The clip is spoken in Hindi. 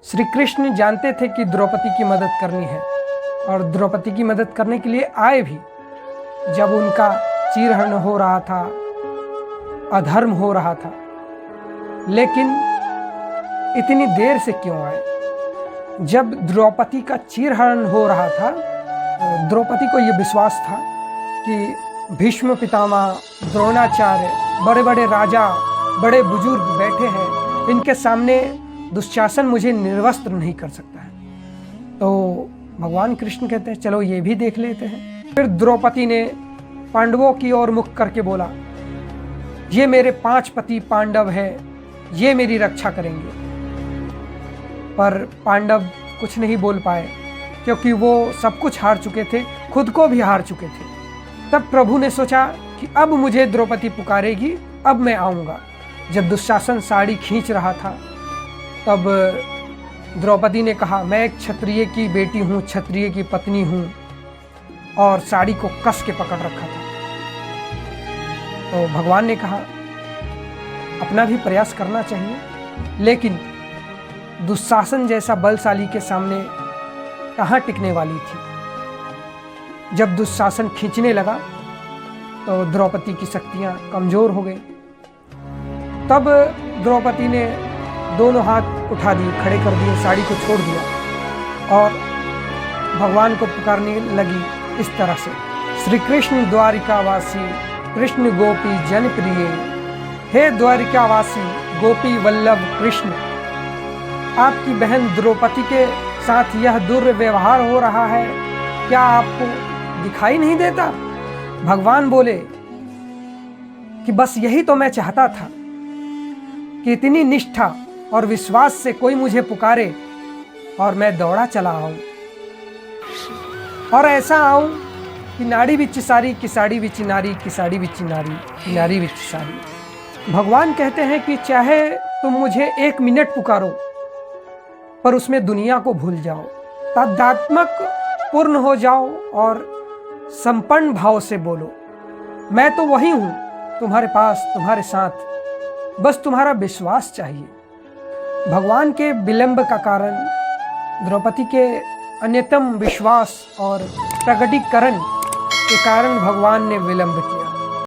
श्री कृष्ण जानते थे कि द्रौपदी की मदद करनी है और द्रौपदी की मदद करने के लिए आए भी। जब उनका चीरहरण हो रहा था, अधर्म हो रहा था, लेकिन इतनी देर से क्यों आए? जब द्रौपदी का चीरहरण हो रहा था, द्रौपदी को यह विश्वास था कि भीष्म पितामह, द्रोणाचार्य, बड़े बड़े राजा, बड़े बुजुर्ग बैठे हैं, इनके सामने दुशासन मुझे निर्वस्त्र नहीं कर सकता है। तो भगवान कृष्ण कहते हैं चलो ये भी देख लेते हैं। फिर द्रौपदी ने पांडवों की ओर मुख करके बोला, ये मेरे 5 पति पांडव हैं, ये मेरी रक्षा करेंगे। पर पांडव कुछ नहीं बोल पाए क्योंकि वो सब कुछ हार चुके थे, खुद को भी हार चुके थे। तब प्रभु ने सोचा कि अब मुझे द्रौपदी पुकारेगी, अब मैं आऊँगा। जब दुशासन साड़ी खींच रहा था तब द्रौपदी ने कहा, मैं एक क्षत्रिय की बेटी हूँ, क्षत्रिय की पत्नी हूँ, और साड़ी को कस के पकड़ रखा था। तो भगवान ने कहा अपना भी प्रयास करना चाहिए, लेकिन दुशासन जैसा बलशाली के सामने कहाँ टिकने वाली थी। जब दुशासन खींचने लगा तो द्रौपदी की शक्तियाँ कमज़ोर हो गई। तब द्रौपदी ने दोनों हाथ उठा दिए, खड़े कर दिए, साड़ी को छोड़ दिया और भगवान को पुकारने लगी इस तरह से, श्री कृष्ण द्वारिकावासी कृष्ण गोपी जन प्रिय, हे द्वारिकावासी गोपी वल्लभ कृष्ण, आपकी बहन द्रौपदी के साथ यह दुर्व्यवहार हो रहा है, क्या आपको दिखाई नहीं देता? भगवान बोले कि बस यही तो मैं चाहता था कि इतनी निष्ठा और विश्वास से कोई मुझे पुकारे और मैं दौड़ा चला आऊं, और ऐसा आऊं कि नाड़ी विच सारी, किसाड़ी विच नारी, किसाड़ी विच नारी, नारी विच सारी। भगवान कहते हैं कि चाहे तुम मुझे 1 मिनट पुकारो, पर उसमें दुनिया को भूल जाओ, तादात्मक पूर्ण हो जाओ और संपन्न भाव से बोलो, मैं तो वही हूं तुम्हारे पास, तुम्हारे साथ, बस तुम्हारा विश्वास चाहिए। भगवान के विलंब का कारण द्रौपदी के अन्यतम विश्वास और प्रकटीकरण के कारण भगवान ने विलंब किया।